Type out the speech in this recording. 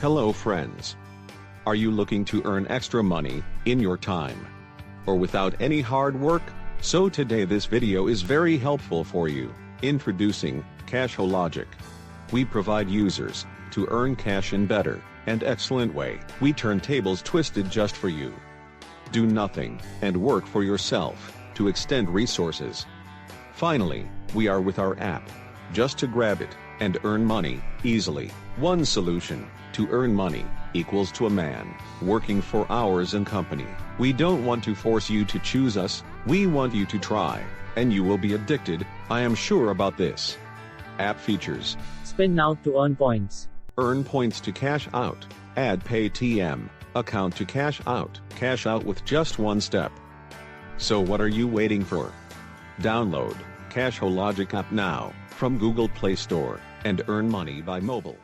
Hello friends. Are you looking to earn extra money in your time or without any hard work? So today this video is very helpful for you. Introducing Cashologic. We provide users to earn cash in better and excellent way. We turn tables twisted just for you. Do nothing and work for yourself to extend resources. Finally, we are with our app just to grab it and earn money easily. One solution to earn money equals to a man working for hours in company. We don't want to force you to choose us, we want you to try, and you will be addicted, I am sure about this. App features: Spend now to earn points. Earn points to cash out. Add Paytm account to cash out. Cash out with just one step. So what are you waiting for? Download Cashologic app now from Google Play Store and earn money by mobile.